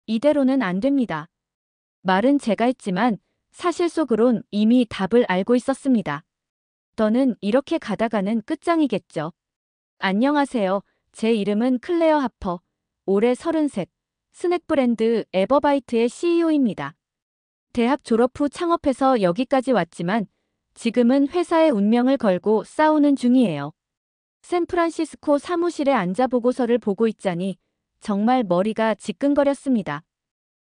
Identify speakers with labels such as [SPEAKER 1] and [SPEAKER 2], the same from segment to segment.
[SPEAKER 1] 이대로는 안 됩니다. 말은 제가 했지만 사실 속으론 이미 답을 알고 있었습니다. 너는 이렇게 가다가는 끝장이겠죠. 안녕하세요. 제 이름은 클레어 하퍼. 올해 33, 스낵 브랜드 에버바이트의 CEO입니다. 대학 졸업 후 창업해서 여기까지 왔지만 지금은 회사의 운명을 걸고 싸우는 중이에요. 샌프란시스코 사무실에 앉아 보고서를 보고 있자니 정말 머리가 지끈거렸습니다.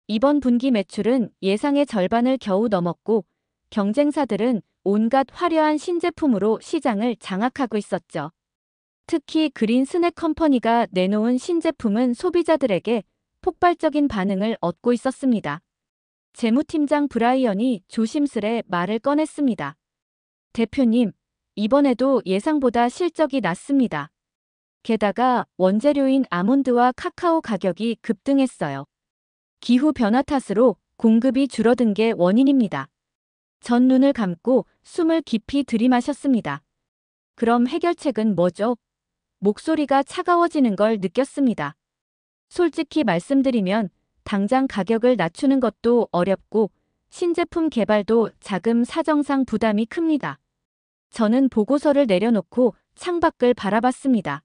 [SPEAKER 1] 이번 분기 매출은 예상의 절반을 겨우 넘었고 경쟁사들은 온갖 화려한 신제품으로 시장을 장악하고 있었죠. 특히 그린 스낵 컴퍼니가 내놓은 신제품은 소비자들에게 폭발적인 반응을 얻고 있었습니다. 재무팀장 브라이언이 조심스레 말을 꺼냈습니다. 대표님, 이번에도 예상보다 실적이 낮습니다. 게다가 원재료인 아몬드와 카카오 가격이 급등했어요. 기후 변화 탓으로 공급이 줄어든 게 원인입니다. 전 눈을 감고 숨을 깊이 들이마셨습니다. 그럼 해결책은 뭐죠? 목소리가 차가워지는 걸 느꼈습니다. 솔직히 말씀드리면 당장 가격을 낮추는 것도 어렵고 신제품 개발도 자금 사정상 부담이 큽니다. 저는 보고서를 내려놓고 창밖을 바라봤습니다.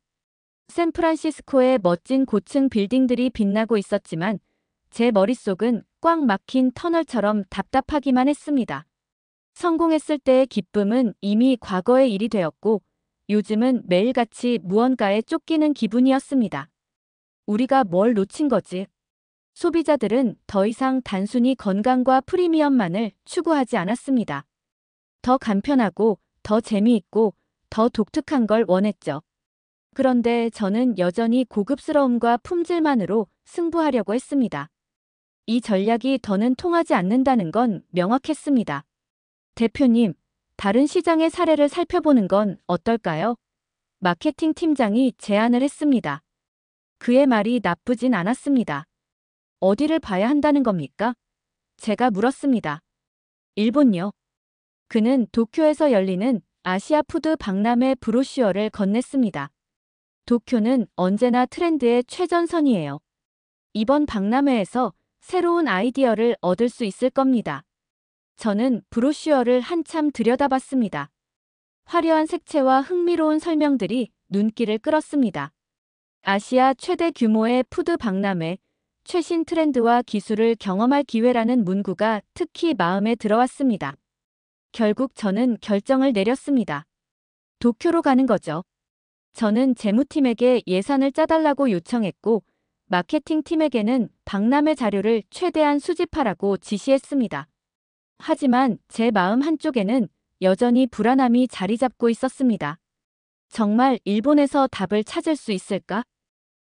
[SPEAKER 1] 샌프란시스코의 멋진 고층 빌딩들이 빛나고 있었지만 제 머릿속은 꽉 막힌 터널처럼 답답하기만 했습니다. 성공했을 때의 기쁨은 이미 과거의 일이 되었고 요즘은 매일같이 무언가에 쫓기는 기분이었습니다. 우리가 뭘 놓친 거지? 소비자들은 더 이상 단순히 건강과 프리미엄만을 추구하지 않았습니다. 더 간편하고 더 재미있고 더 독특한 걸 원했죠. 그런데 저는 여전히 고급스러움과 품질만으로 승부하려고 했습니다. 이 전략이 더는 통하지 않는다는 건 명확했습니다. 대표님, 다른 시장의 사례를 살펴보는 건 어떨까요? 마케팅 팀장이 제안을 했습니다. 그의 말이 나쁘진 않았습니다. 어디를 봐야 한다는 겁니까? 제가 물었습니다. 일본요. 그는 도쿄에서 열리는 아시아 푸드 박람회 브로슈어를 건넸습니다. 도쿄는 언제나 트렌드의 최전선이에요. 이번 박람회에서 새로운 아이디어를 얻을 수 있을 겁니다. 저는 브로슈어를 한참 들여다봤습니다. 화려한 색채와 흥미로운 설명들이 눈길을 끌었습니다. 아시아 최대 규모의 푸드 박람회, 최신 트렌드와 기술을 경험할 기회라는 문구가 특히 마음에 들어왔습니다. 결국 저는 결정을 내렸습니다. 도쿄로 가는 거죠. 저는 재무팀에게 예산을 짜달라고 요청했고 마케팅 팀에게는 박람회 자료를 최대한 수집하라고 지시했습니다. 하지만 제 마음 한쪽에는 여전히 불안함이 자리 잡고 있었습니다. 정말 일본에서 답을 찾을 수 있을까?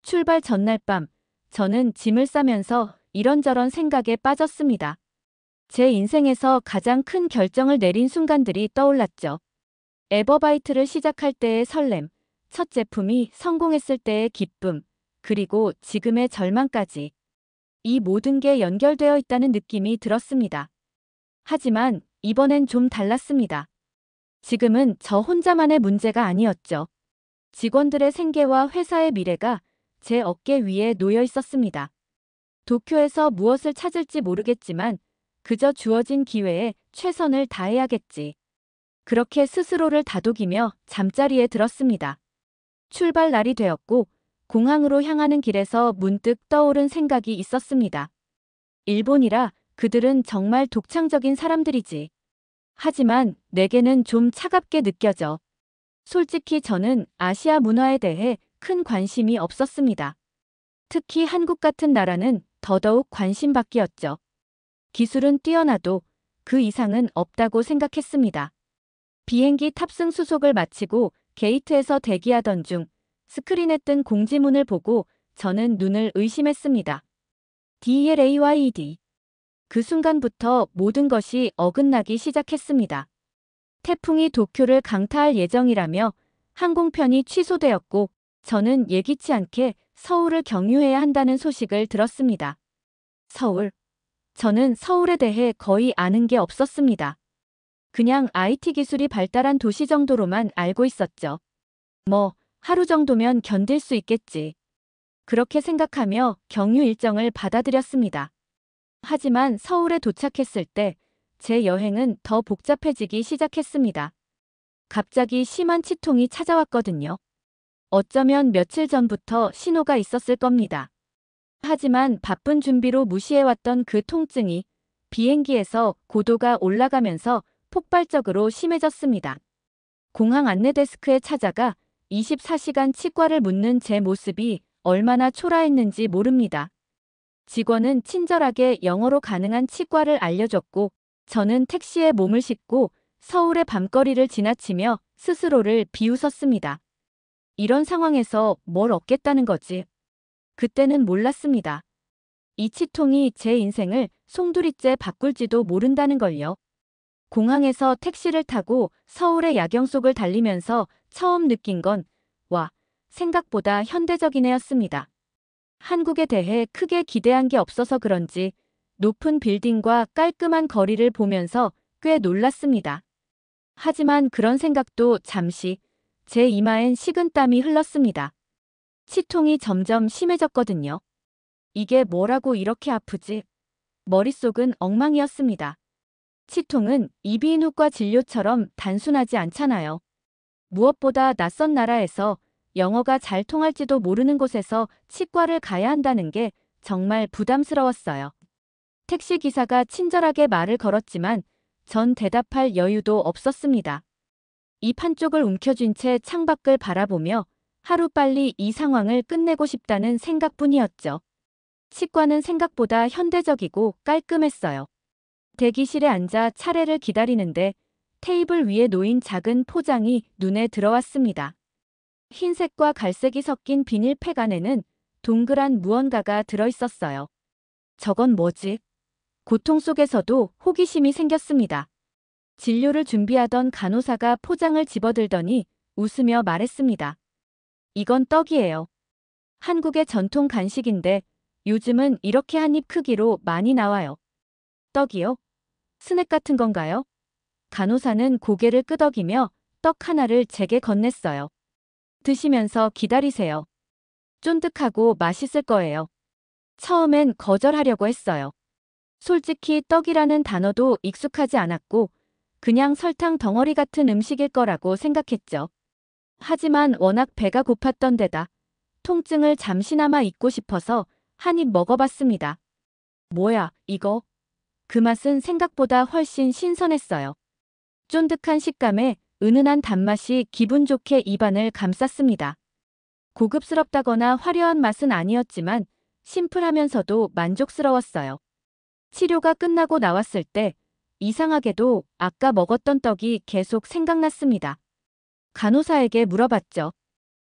[SPEAKER 1] 출발 전날 밤, 저는 짐을 싸면서 이런저런 생각에 빠졌습니다. 제 인생에서 가장 큰 결정을 내린 순간들이 떠올랐죠. 에버바이트를 시작할 때의 설렘, 첫 제품이 성공했을 때의 기쁨, 그리고 지금의 절망까지. 이 모든 게 연결되어 있다는 느낌이 들었습니다. 하지만 이번엔 좀 달랐습니다. 지금은 저 혼자만의 문제가 아니었죠. 직원들의 생계와 회사의 미래가 제 어깨 위에 놓여 있었습니다. 도쿄에서 무엇을 찾을지 모르겠지만 그저 주어진 기회에 최선을 다해야겠지. 그렇게 스스로를 다독이며 잠자리에 들었습니다. 출발 날이 되었고 공항으로 향하는 길에서 문득 떠오른 생각이 있었습니다. 일본이라 그들은 정말 독창적인 사람들이지. 하지만 내게는 좀 차갑게 느껴져. 솔직히 저는 아시아 문화에 대해 큰 관심이 없었습니다. 특히 한국 같은 나라는 더더욱 관심받기였죠. 기술은 뛰어나도 그 이상은 없다고 생각했습니다. 비행기 탑승 수속을 마치고 게이트에서 대기하던 중 스크린에 뜬 공지문을 보고 저는 눈을 의심했습니다. DLAYD. 그 순간부터 모든 것이 어긋나기 시작했습니다. 태풍이 도쿄를 강타할 예정이라며 항공편이 취소되었고 저는 예기치 않게 서울을 경유해야 한다는 소식을 들었습니다. 서울. 저는 서울에 대해 거의 아는 게 없었습니다. 그냥 IT 기술이 발달한 도시 정도로만 알고 있었죠. 하루 정도면 견딜 수 있겠지. 그렇게 생각하며 경유 일정을 받아들였습니다. 하지만 서울에 도착했을 때 제 여행은 더 복잡해지기 시작했습니다. 갑자기 심한 치통이 찾아왔거든요. 어쩌면 며칠 전부터 신호가 있었을 겁니다. 하지만 바쁜 준비로 무시해왔던 그 통증이 비행기에서 고도가 올라가면서 폭발적으로 심해졌습니다. 공항 안내데스크에 찾아가 24시간 치과를 묻는 제 모습이 얼마나 초라했는지 모릅니다. 직원은 친절하게 영어로 가능한 치과를 알려줬고 저는 택시에 몸을 싣고 서울의 밤거리를 지나치며 스스로를 비웃었습니다. 이런 상황에서 뭘 얻겠다는 거지? 그때는 몰랐습니다. 이 치통이 제 인생을 송두리째 바꿀지도 모른다는 걸요. 공항에서 택시를 타고 서울의 야경 속을 달리면서 처음 느낀 건, 와, 생각보다 현대적인 애였습니다. 한국에 대해 크게 기대한 게 없어서 그런지 높은 빌딩과 깔끔한 거리를 보면서 꽤 놀랐습니다. 하지만 그런 생각도 잠시 제 이마엔 식은땀이 흘렀습니다. 치통이 점점 심해졌거든요. 이게 뭐라고 이렇게 아프지? 머릿속은 엉망이었습니다. 치통은 이비인후과 진료처럼 단순하지 않잖아요. 무엇보다 낯선 나라에서 영어가 잘 통할지도 모르는 곳에서 치과를 가야 한다는 게 정말 부담스러웠어요. 택시기사가 친절하게 말을 걸었지만 전 대답할 여유도 없었습니다. 입 한쪽을 움켜쥔 채 창밖을 바라보며 하루빨리 이 상황을 끝내고 싶다는 생각뿐이었죠. 치과는 생각보다 현대적이고 깔끔했어요. 대기실에 앉아 차례를 기다리는데 테이블 위에 놓인 작은 포장이 눈에 들어왔습니다. 흰색과 갈색이 섞인 비닐팩 안에는 동그란 무언가가 들어있었어요. 저건 뭐지? 고통 속에서도 호기심이 생겼습니다. 진료를 준비하던 간호사가 포장을 집어들더니 웃으며 말했습니다. 이건 떡이에요. 한국의 전통 간식인데 요즘은 이렇게 한 입 크기로 많이 나와요. 떡이요? 스낵 같은 건가요? 간호사는 고개를 끄덕이며 떡 하나를 제게 건넸어요. 드시면서 기다리세요. 쫀득하고 맛있을 거예요. 처음엔 거절하려고 했어요. 솔직히 떡이라는 단어도 익숙하지 않았고 그냥 설탕 덩어리 같은 음식일 거라고 생각했죠. 하지만 워낙 배가 고팠던 데다 통증을 잠시나마 잊고 싶어서 한 입 먹어봤습니다. 뭐야, 이거? 그 맛은 생각보다 훨씬 신선했어요. 쫀득한 식감에 은은한 단맛이 기분 좋게 입안을 감쌌습니다. 고급스럽다거나 화려한 맛은 아니었지만 심플하면서도 만족스러웠어요. 치료가 끝나고 나왔을 때 이상하게도 아까 먹었던 떡이 계속 생각났습니다. 간호사에게 물어봤죠.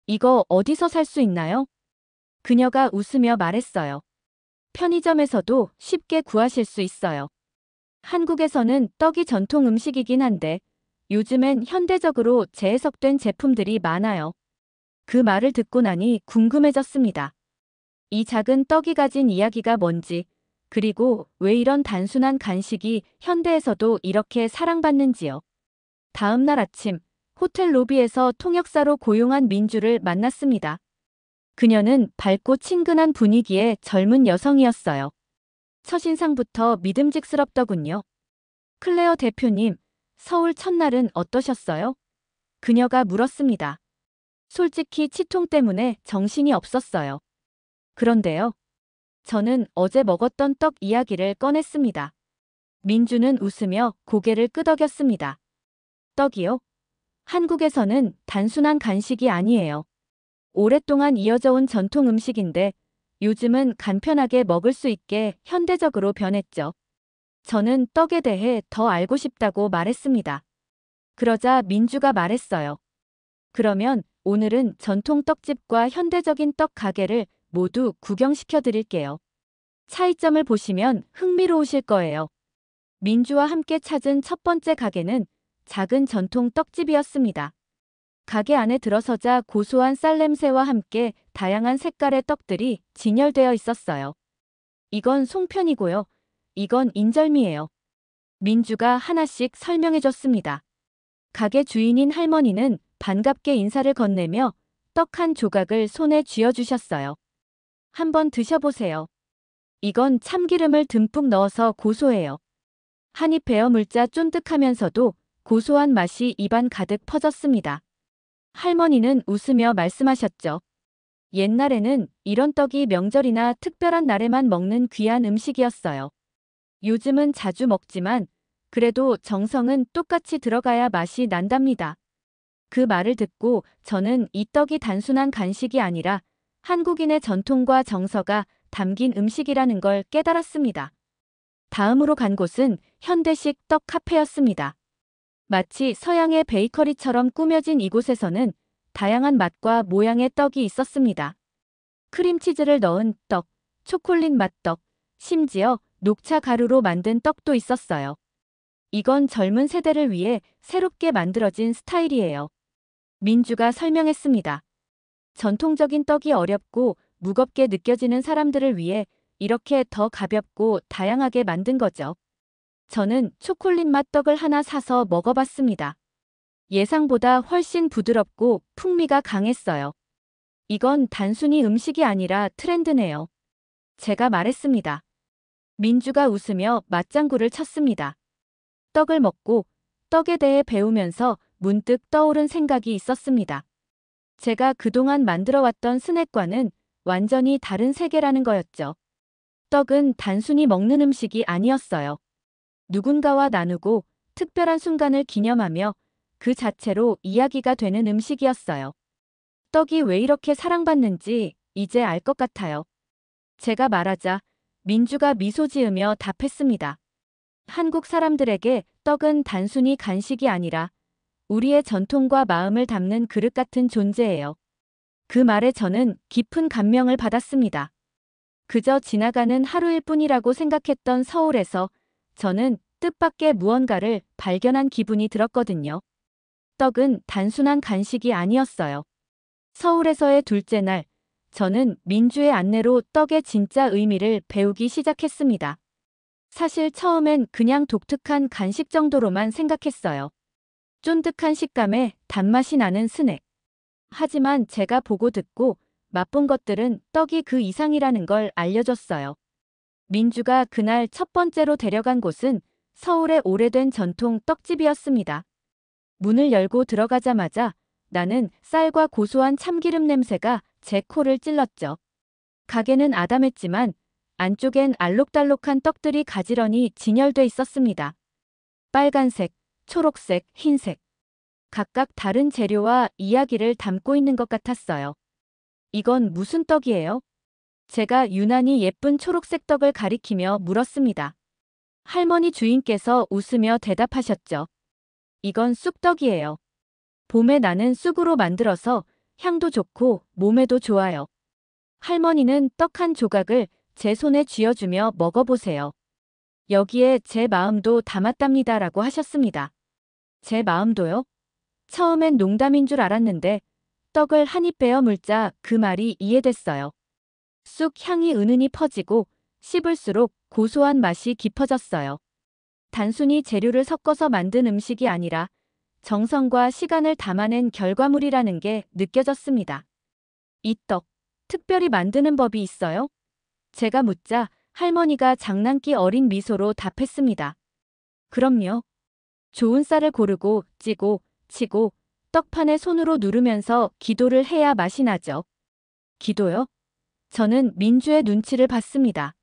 [SPEAKER 1] 이거 어디서 살 수 있나요? 그녀가 웃으며 말했어요. 편의점에서도 쉽게 구하실 수 있어요. 한국에서는 떡이 전통 음식이긴 한데 요즘엔 현대적으로 재해석된 제품들이 많아요. 그 말을 듣고 나니 궁금해졌습니다. 이 작은 떡이 가진 이야기가 뭔지, 그리고 왜 이런 단순한 간식이 현대에서도 이렇게 사랑받는지요. 다음 날 아침, 호텔 로비에서 통역사로 고용한 민주를 만났습니다. 그녀는 밝고 친근한 분위기의 젊은 여성이었어요. 첫인상부터 믿음직스럽더군요. 클레어 대표님, 서울 첫날은 어떠셨어요? 그녀가 물었습니다. 솔직히 치통 때문에 정신이 없었어요. 그런데요. 저는 어제 먹었던 떡 이야기를 꺼냈습니다. 민주는 웃으며 고개를 끄덕였습니다. 떡이요? 한국에서는 단순한 간식이 아니에요. 오랫동안 이어져 온 전통 음식인데 요즘은 간편하게 먹을 수 있게 현대적으로 변했죠. 저는 떡에 대해 더 알고 싶다고 말했습니다. 그러자 민주가 말했어요. 그러면 오늘은 전통 떡집과 현대적인 떡 가게를 모두 구경시켜 드릴게요. 차이점을 보시면 흥미로우실 거예요. 민주와 함께 찾은 첫 번째 가게는 작은 전통 떡집이었습니다. 가게 안에 들어서자 고소한 쌀 냄새와 함께 다양한 색깔의 떡들이 진열되어 있었어요. 이건 송편이고요. 이건 인절미예요. 민주가 하나씩 설명해 줬습니다. 가게 주인인 할머니는 반갑게 인사를 건네며 떡 한 조각을 손에 쥐어주셨어요. 한번 드셔보세요. 이건 참기름을 듬뿍 넣어서 고소해요. 한입 베어 물자 쫀득하면서도 고소한 맛이 입안 가득 퍼졌습니다. 할머니는 웃으며 말씀하셨죠. 옛날에는 이런 떡이 명절이나 특별한 날에만 먹는 귀한 음식이었어요. 요즘은 자주 먹지만 그래도 정성은 똑같이 들어가야 맛이 난답니다. 그 말을 듣고 저는 이 떡이 단순한 간식이 아니라 한국인의 전통과 정서가 담긴 음식이라는 걸 깨달았습니다. 다음으로 간 곳은 현대식 떡 카페였습니다. 마치 서양의 베이커리처럼 꾸며진 이곳에서는 다양한 맛과 모양의 떡이 있었습니다. 크림치즈를 넣은 떡, 초콜릿 맛 떡, 심지어 녹차 가루로 만든 떡도 있었어요. 이건 젊은 세대를 위해 새롭게 만들어진 스타일이에요. 민주가 설명했습니다. 전통적인 떡이 어렵고 무겁게 느껴지는 사람들을 위해 이렇게 더 가볍고 다양하게 만든 거죠. 저는 초콜릿 맛 떡을 하나 사서 먹어봤습니다. 예상보다 훨씬 부드럽고 풍미가 강했어요. 이건 단순히 음식이 아니라 트렌드네요. 제가 말했습니다. 민주가 웃으며 맞장구를 쳤습니다. 떡을 먹고 떡에 대해 배우면서 문득 떠오른 생각이 있었습니다. 제가 그동안 만들어왔던 스낵과는 완전히 다른 세계라는 거였죠. 떡은 단순히 먹는 음식이 아니었어요. 누군가와 나누고 특별한 순간을 기념하며 그 자체로 이야기가 되는 음식이었어요. 떡이 왜 이렇게 사랑받는지 이제 알 것 같아요. 제가 말하자 민주가 미소 지으며 답했습니다. 한국 사람들에게 떡은 단순히 간식이 아니라 우리의 전통과 마음을 담는 그릇 같은 존재예요. 그 말에 저는 깊은 감명을 받았습니다. 그저 지나가는 하루일 뿐이라고 생각했던 서울에서 저는 뜻밖의 무언가를 발견한 기분이 들었거든요. 떡은 단순한 간식이 아니었어요. 서울에서의 둘째 날, 저는 민주의 안내로 떡의 진짜 의미를 배우기 시작했습니다. 사실 처음엔 그냥 독특한 간식 정도로만 생각했어요. 쫀득한 식감에 단맛이 나는 스낵. 하지만 제가 보고 듣고 맛본 것들은 떡이 그 이상이라는 걸 알려줬어요. 민주가 그날 첫 번째로 데려간 곳은 서울의 오래된 전통 떡집이었습니다. 문을 열고 들어가자마자 나는 쌀과 고소한 참기름 냄새가 제 코를 찔렀죠. 가게는 아담했지만 안쪽엔 알록달록한 떡들이 가지런히 진열돼 있었습니다. 빨간색, 초록색, 흰색. 각각 다른 재료와 이야기를 담고 있는 것 같았어요. 이건 무슨 떡이에요? 제가 유난히 예쁜 초록색 떡을 가리키며 물었습니다. 할머니 주인께서 웃으며 대답하셨죠. 이건 쑥떡이에요. 봄에 나는 쑥으로 만들어서 향도 좋고 몸에도 좋아요. 할머니는 떡 한 조각을 제 손에 쥐어주며 먹어보세요. 여기에 제 마음도 담았답니다라고 하셨습니다. 제 마음도요? 처음엔 농담인 줄 알았는데 떡을 한 입 베어 물자 그 말이 이해됐어요. 쑥 향이 은은히 퍼지고 씹을수록 고소한 맛이 깊어졌어요. 단순히 재료를 섞어서 만든 음식이 아니라 정성과 시간을 담아낸 결과물이라는 게 느껴졌습니다. 이 떡, 특별히 만드는 법이 있어요? 제가 묻자 할머니가 장난기 어린 미소로 답했습니다. 그럼요. 좋은 쌀을 고르고 찌고 치고 떡판에 손으로 누르면서 기도를 해야 맛이 나죠. 기도요? 저는 민주의 눈치를 봤습니다.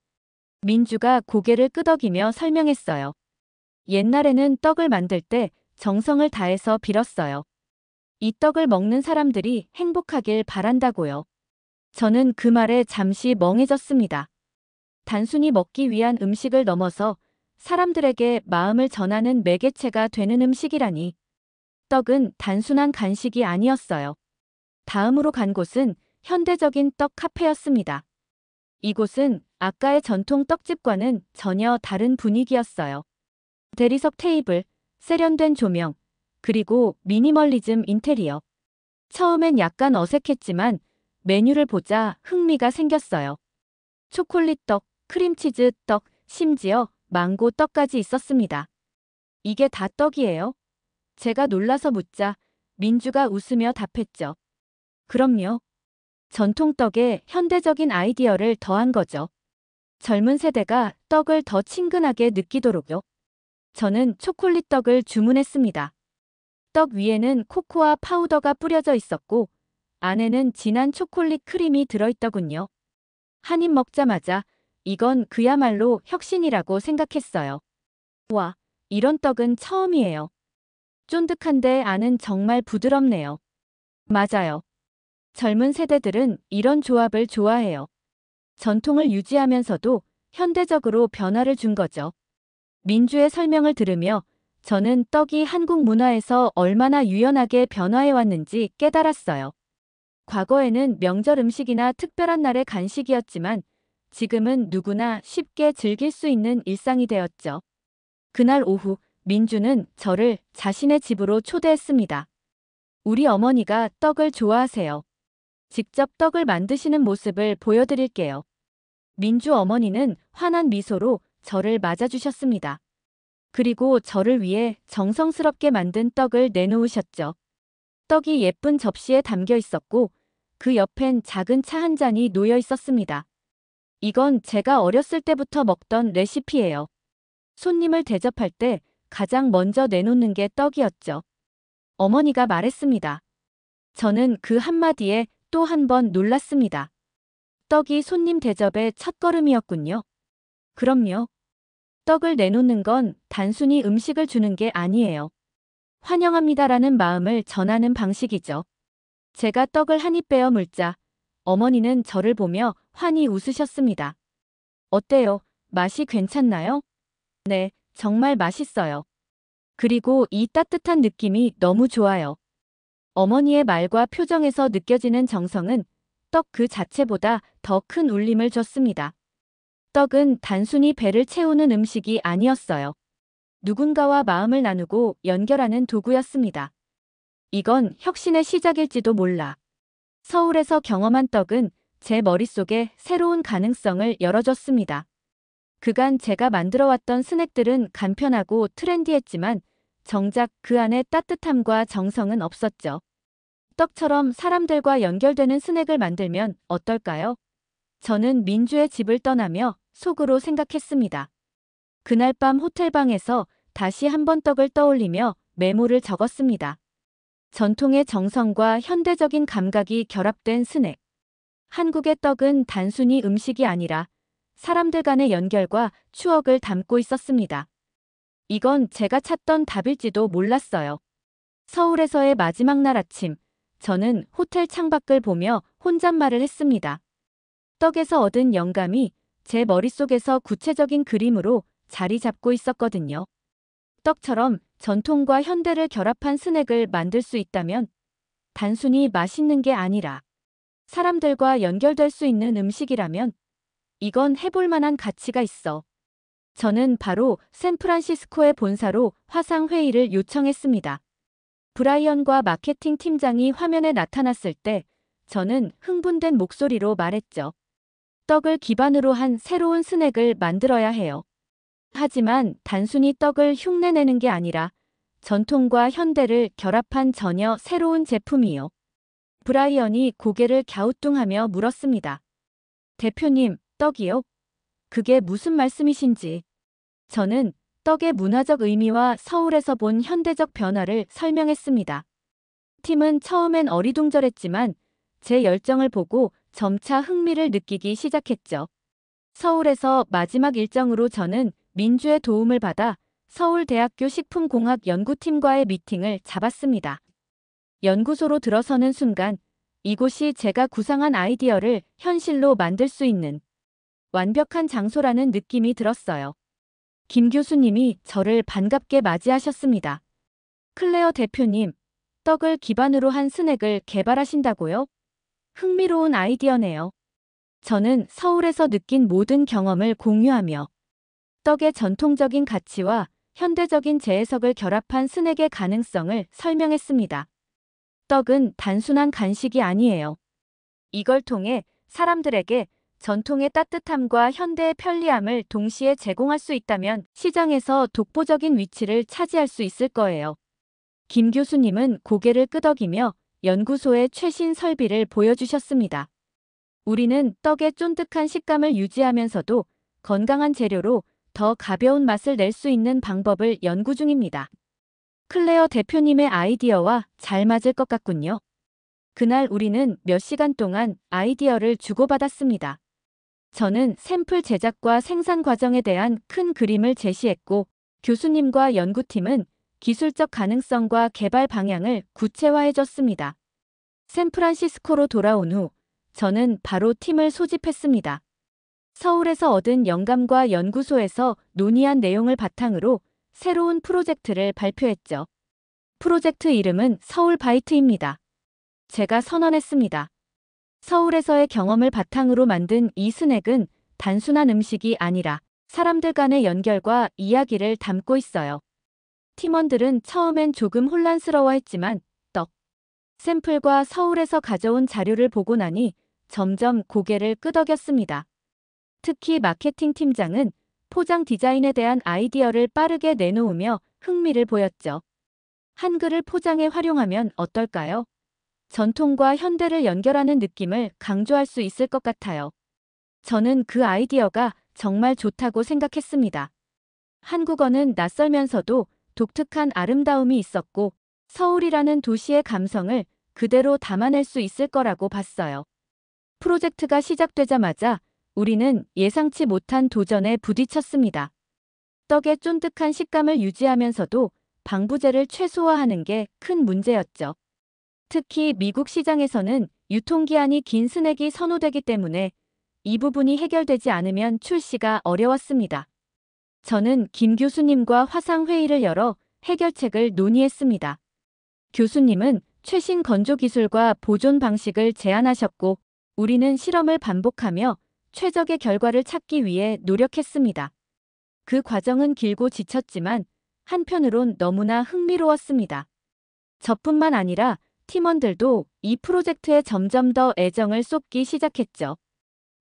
[SPEAKER 1] 민주가 고개를 끄덕이며 설명했어요. 옛날에는 떡을 만들 때 정성을 다해서 빌었어요. 이 떡을 먹는 사람들이 행복하길 바란다고요. 저는 그 말에 잠시 멍해졌습니다. 단순히 먹기 위한 음식을 넘어서 사람들에게 마음을 전하는 매개체가 되는 음식이라니. 떡은 단순한 간식이 아니었어요. 다음으로 간 곳은 현대적인 떡 카페였습니다. 이곳은 아까의 전통 떡집과는 전혀 다른 분위기였어요. 대리석 테이블, 세련된 조명, 그리고 미니멀리즘 인테리어. 처음엔 약간 어색했지만 메뉴를 보자 흥미가 생겼어요. 초콜릿 떡, 크림치즈 떡, 심지어 망고 떡까지 있었습니다. 이게 다 떡이에요? 제가 놀라서 묻자 민주가 웃으며 답했죠. 그럼요. 전통 떡에 현대적인 아이디어를 더한 거죠. 젊은 세대가 떡을 더 친근하게 느끼도록요. 저는 초콜릿 떡을 주문했습니다. 떡 위에는 코코아 파우더가 뿌려져 있었고 안에는 진한 초콜릿 크림이 들어있더군요. 한 입 먹자마자 이건 그야말로 혁신이라고 생각했어요. 와, 이런 떡은 처음이에요. 쫀득한데 안은 정말 부드럽네요. 맞아요. 젊은 세대들은 이런 조합을 좋아해요. 전통을 유지하면서도 현대적으로 변화를 준 거죠. 민주의 설명을 들으며 저는 떡이 한국 문화에서 얼마나 유연하게 변화해 왔는지 깨달았어요. 과거에는 명절 음식이나 특별한 날의 간식이었지만 지금은 누구나 쉽게 즐길 수 있는 일상이 되었죠. 그날 오후 민주는 저를 자신의 집으로 초대했습니다. 우리 어머니가 떡을 좋아하세요. 직접 떡을 만드시는 모습을 보여드릴게요. 민주 어머니는 환한 미소로 저를 맞아주셨습니다. 그리고 저를 위해 정성스럽게 만든 떡을 내놓으셨죠. 떡이 예쁜 접시에 담겨 있었고 그 옆엔 작은 차 한 잔이 놓여 있었습니다. 이건 제가 어렸을 때부터 먹던 레시피예요. 손님을 대접할 때 가장 먼저 내놓는 게 떡이었죠. 어머니가 말했습니다. 저는 그 한마디에 또 한 번 놀랐습니다. 떡이 손님 대접의 첫걸음이었군요. 그럼요. 떡을 내놓는 건 단순히 음식을 주는 게 아니에요. 환영합니다라는 마음을 전하는 방식이죠. 제가 떡을 한 입 베어 물자 어머니는 저를 보며 환히 웃으셨습니다. 어때요? 맛이 괜찮나요? 네, 정말 맛있어요. 그리고 이 따뜻한 느낌이 너무 좋아요. 어머니의 말과 표정에서 느껴지는 정성은 떡 그 자체보다 더 큰 울림을 줬습니다. 떡은 단순히 배를 채우는 음식이 아니었어요. 누군가와 마음을 나누고 연결하는 도구였습니다. 이건 혁신의 시작일지도 몰라. 서울에서 경험한 떡은 제 머릿속에 새로운 가능성을 열어줬습니다. 그간 제가 만들어왔던 스낵들은 간편하고 트렌디했지만 정작 그 안에 따뜻함과 정성은 없었죠. 떡처럼 사람들과 연결되는 스낵을 만들면 어떨까요? 저는 민주의 집을 떠나며 속으로 생각했습니다. 그날 밤 호텔방에서 다시 한번 떡을 떠올리며 메모를 적었습니다. 전통의 정성과 현대적인 감각이 결합된 스낵. 한국의 떡은 단순히 음식이 아니라 사람들 간의 연결과 추억을 담고 있었습니다. 이건 제가 찾던 답일지도 몰랐어요. 서울에서의 마지막 날 아침, 저는 호텔 창밖을 보며 혼잣말을 했습니다. 떡에서 얻은 영감이 제 머릿속에서 구체적인 그림으로 자리 잡고 있었거든요. 떡처럼 전통과 현대를 결합한 스낵을 만들 수 있다면 단순히 맛있는 게 아니라 사람들과 연결될 수 있는 음식이라면 이건 해볼 만한 가치가 있어. 저는 바로 샌프란시스코의 본사로 화상회의를 요청했습니다. 브라이언과 마케팅 팀장이 화면에 나타났을 때 저는 흥분된 목소리로 말했죠. 떡을 기반으로 한 새로운 스낵을 만들어야 해요. 하지만 단순히 떡을 흉내내는 게 아니라 전통과 현대를 결합한 전혀 새로운 제품이요. 브라이언이 고개를 갸우뚱하며 물었습니다. 대표님, 떡이요? 그게 무슨 말씀이신지. 저는 떡의 문화적 의미와 서울에서 본 현대적 변화를 설명했습니다. 팀은 처음엔 어리둥절했지만 제 열정을 보고 점차 흥미를 느끼기 시작했죠. 서울에서 마지막 일정으로 저는 민주의 도움을 받아 서울대학교 식품공학연구팀과의 미팅을 잡았습니다. 연구소로 들어서는 순간 이곳이 제가 구상한 아이디어를 현실로 만들 수 있는 완벽한 장소라는 느낌이 들었어요. 김 교수님이 저를 반갑게 맞이하셨습니다. 클레어 대표님, 떡을 기반으로 한 스낵을 개발하신다고요? 흥미로운 아이디어네요. 저는 서울에서 느낀 모든 경험을 공유하며 떡의 전통적인 가치와 현대적인 재해석을 결합한 스낵의 가능성을 설명했습니다. 떡은 단순한 간식이 아니에요. 이걸 통해 사람들에게 전통의 따뜻함과 현대의 편리함을 동시에 제공할 수 있다면 시장에서 독보적인 위치를 차지할 수 있을 거예요. 김 교수님은 고개를 끄덕이며 연구소의 최신 설비를 보여주셨습니다. 우리는 떡의 쫀득한 식감을 유지하면서도 건강한 재료로 더 가벼운 맛을 낼 수 있는 방법을 연구 중입니다. 클레어 대표님의 아이디어와 잘 맞을 것 같군요. 그날 우리는 몇 시간 동안 아이디어를 주고받았습니다. 저는 샘플 제작과 생산 과정에 대한 큰 그림을 제시했고, 교수님과 연구팀은 기술적 가능성과 개발 방향을 구체화해줬습니다. 샌프란시스코로 돌아온 후 저는 바로 팀을 소집했습니다. 서울에서 얻은 영감과 연구소에서 논의한 내용을 바탕으로 새로운 프로젝트를 발표했죠. 프로젝트 이름은 서울바이트입니다. 제가 선언했습니다. 서울에서의 경험을 바탕으로 만든 이 스낵은 단순한 음식이 아니라 사람들 간의 연결과 이야기를 담고 있어요. 팀원들은 처음엔 조금 혼란스러워했지만 떡 샘플과 서울에서 가져온 자료를 보고 나니 점점 고개를 끄덕였습니다. 특히 마케팅 팀장은 포장 디자인에 대한 아이디어를 빠르게 내놓으며 흥미를 보였죠. 한글을 포장에 활용하면 어떨까요? 전통과 현대를 연결하는 느낌을 강조할 수 있을 것 같아요. 저는 그 아이디어가 정말 좋다고 생각했습니다. 한국어는 낯설면서도 독특한 아름다움이 있었고 서울이라는 도시의 감성을 그대로 담아낼 수 있을 거라고 봤어요. 프로젝트가 시작되자마자 우리는 예상치 못한 도전에 부딪혔습니다. 떡의 쫀득한 식감을 유지하면서도 방부제를 최소화하는 게 큰 문제였죠. 특히 미국 시장에서는 유통기한이 긴 스낵이 선호되기 때문에 이 부분이 해결되지 않으면 출시가 어려웠습니다. 저는 김 교수님과 화상회의를 열어 해결책을 논의했습니다. 교수님은 최신 건조 기술과 보존 방식을 제안하셨고, 우리는 실험을 반복하며 최적의 결과를 찾기 위해 노력했습니다. 그 과정은 길고 지쳤지만 한편으론 너무나 흥미로웠습니다. 저뿐만 아니라 팀원들도 이 프로젝트에 점점 더 애정을 쏟기 시작했죠.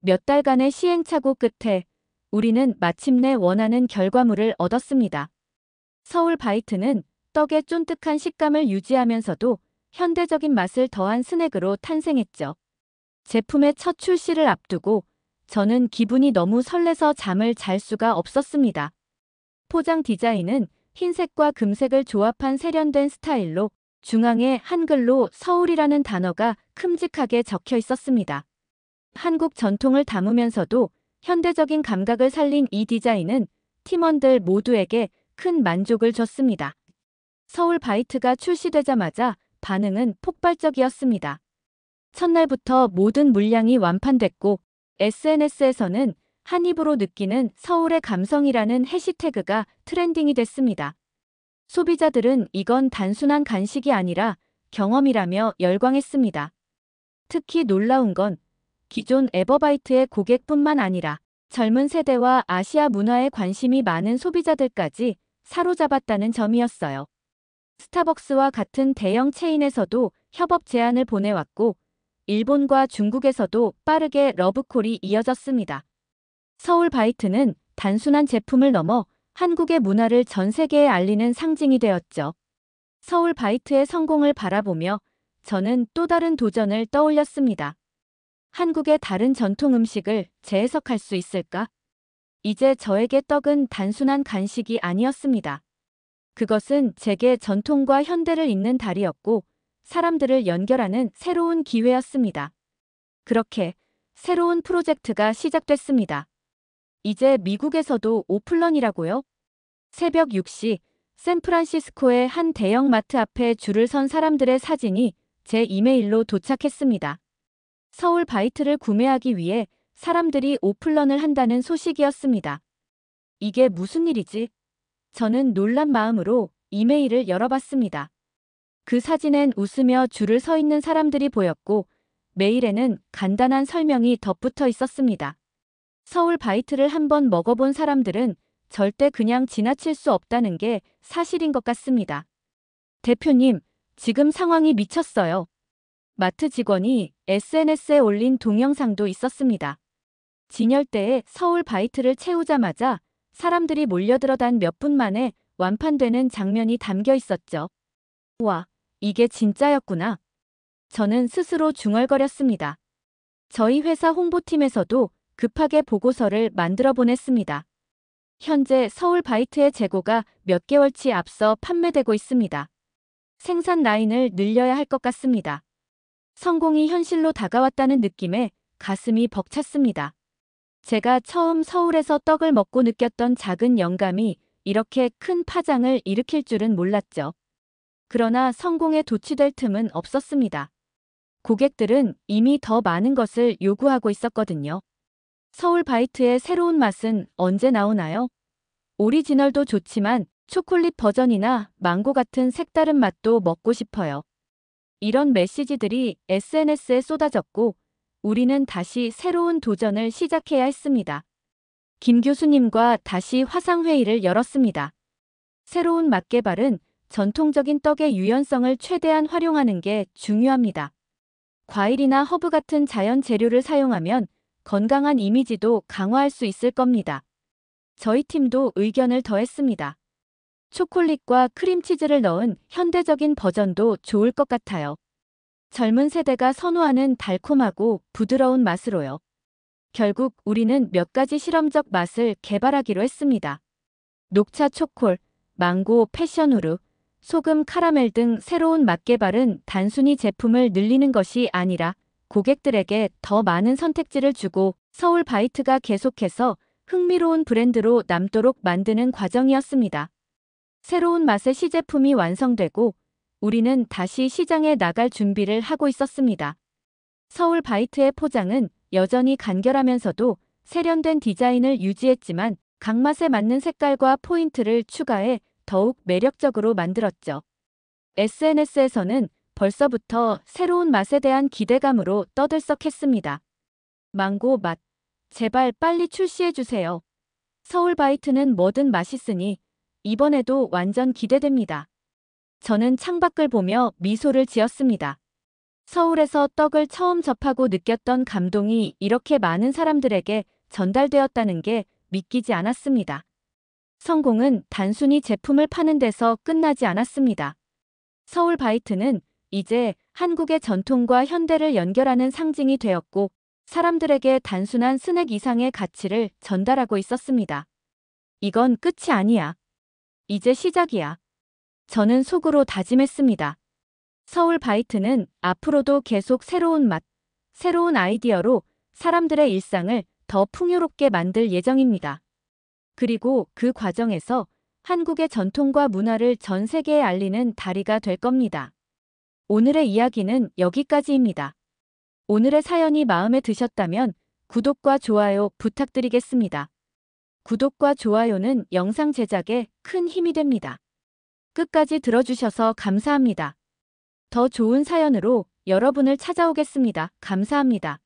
[SPEAKER 1] 몇 달간의 시행착오 끝에 우리는 마침내 원하는 결과물을 얻었습니다. 서울바이트는 떡의 쫀득한 식감을 유지하면서도 현대적인 맛을 더한 스낵으로 탄생했죠. 제품의 첫 출시를 앞두고 저는 기분이 너무 설레서 잠을 잘 수가 없었습니다. 포장 디자인은 흰색과 금색을 조합한 세련된 스타일로 중앙에 한글로 서울이라는 단어가 큼직하게 적혀 있었습니다. 한국 전통을 담으면서도 현대적인 감각을 살린 이 디자인은 팀원들 모두에게 큰 만족을 줬습니다. 서울바이트가 출시되자마자 반응은 폭발적이었습니다. 첫날부터 모든 물량이 완판됐고 SNS에서는 한 입으로 느끼는 서울의 감성이라는 해시태그가 트렌딩이 됐습니다. 소비자들은 이건 단순한 간식이 아니라 경험이라며 열광했습니다. 특히 놀라운 건 기존 에버바이트의 고객뿐만 아니라 젊은 세대와 아시아 문화에 관심이 많은 소비자들까지 사로잡았다는 점이었어요. 스타벅스와 같은 대형 체인에서도 협업 제안을 보내왔고 일본과 중국에서도 빠르게 러브콜이 이어졌습니다. 서울바이트는 단순한 제품을 넘어 한국의 문화를 전 세계에 알리는 상징이 되었죠. 서울바이트의 성공을 바라보며 저는 또 다른 도전을 떠올렸습니다. 한국의 다른 전통 음식을 재해석할 수 있을까? 이제 저에게 떡은 단순한 간식이 아니었습니다. 그것은 제게 전통과 현대를 잇는 달이었고 사람들을 연결하는 새로운 기회였습니다. 그렇게 새로운 프로젝트가 시작됐습니다. 이제 미국에서도 오픈런이라고요? 새벽 6시 샌프란시스코의 한 대형 마트 앞에 줄을 선 사람들의 사진이 제 이메일로 도착했습니다. 서울바이트를 구매하기 위해 사람들이 오픈런을 한다는 소식이었습니다. 이게 무슨 일이지? 저는 놀란 마음으로 이메일을 열어봤습니다. 그 사진엔 웃으며 줄을 서 있는 사람들이 보였고 메일에는 간단한 설명이 덧붙어 있었습니다. 서울바이트를 한번 먹어본 사람들은 절대 그냥 지나칠 수 없다는 게 사실인 것 같습니다. 대표님, 지금 상황이 미쳤어요. 마트 직원이 SNS에 올린 동영상도 있었습니다. 진열대에 서울바이트를 채우자마자 사람들이 몰려들어 단 몇 분 만에 완판되는 장면이 담겨 있었죠. 와, 이게 진짜였구나. 저는 스스로 중얼거렸습니다. 저희 회사 홍보팀에서도 급하게 보고서를 만들어 보냈습니다. 현재 서울바이트의 재고가 몇 개월치 앞서 판매되고 있습니다. 생산 라인을 늘려야 할 것 같습니다. 성공이 현실로 다가왔다는 느낌에 가슴이 벅찼습니다. 제가 처음 서울에서 떡을 먹고 느꼈던 작은 영감이 이렇게 큰 파장을 일으킬 줄은 몰랐죠. 그러나 성공에 도취될 틈은 없었습니다. 고객들은 이미 더 많은 것을 요구하고 있었거든요. 서울바이트의 새로운 맛은 언제 나오나요? 오리지널도 좋지만 초콜릿 버전이나 망고 같은 색다른 맛도 먹고 싶어요. 이런 메시지들이 SNS에 쏟아졌고 우리는 다시 새로운 도전을 시작해야 했습니다. 김 교수님과 다시 화상회의를 열었습니다. 새로운 맛 개발은 전통적인 떡의 유연성을 최대한 활용하는 게 중요합니다. 과일이나 허브 같은 자연 재료를 사용하면 건강한 이미지도 강화할 수 있을 겁니다. 저희 팀도 의견을 더했습니다. 초콜릿과 크림치즈를 넣은 현대적인 버전도 좋을 것 같아요. 젊은 세대가 선호하는 달콤하고 부드러운 맛으로요. 결국 우리는 몇 가지 실험적 맛을 개발하기로 했습니다. 녹차 초콜, 망고 패션우루, 소금 카라멜 등 새로운 맛 개발은 단순히 제품을 늘리는 것이 아니라 고객들에게 더 많은 선택지를 주고 서울바이트가 계속해서 흥미로운 브랜드로 남도록 만드는 과정이었습니다. 새로운 맛의 시제품이 완성되고 우리는 다시 시장에 나갈 준비를 하고 있었습니다. 서울바이트의 포장은 여전히 간결하면서도 세련된 디자인을 유지했지만 각 맛에 맞는 색깔과 포인트를 추가해 더욱 매력적으로 만들었죠. SNS에서는 벌써부터 새로운 맛에 대한 기대감으로 떠들썩했습니다. 망고 맛, 제발 빨리 출시해주세요. 서울바이트는 뭐든 맛있으니 이번에도 완전 기대됩니다. 저는 창밖을 보며 미소를 지었습니다. 서울에서 떡을 처음 접하고 느꼈던 감동이 이렇게 많은 사람들에게 전달되었다는 게 믿기지 않았습니다. 성공은 단순히 제품을 파는 데서 끝나지 않았습니다. 서울바이트는 이제 한국의 전통과 현대를 연결하는 상징이 되었고 사람들에게 단순한 스낵 이상의 가치를 전달하고 있었습니다. 이건 끝이 아니야. 이제 시작이야. 저는 속으로 다짐했습니다. 서울바이트는 앞으로도 계속 새로운 맛, 새로운 아이디어로 사람들의 일상을 더 풍요롭게 만들 예정입니다. 그리고 그 과정에서 한국의 전통과 문화를 전 세계에 알리는 다리가 될 겁니다. 오늘의 이야기는 여기까지입니다. 오늘의 사연이 마음에 드셨다면 구독과 좋아요 부탁드리겠습니다. 구독과 좋아요는 영상 제작에 큰 힘이 됩니다. 끝까지 들어주셔서 감사합니다. 더 좋은 사연으로 여러분을 찾아오겠습니다. 감사합니다.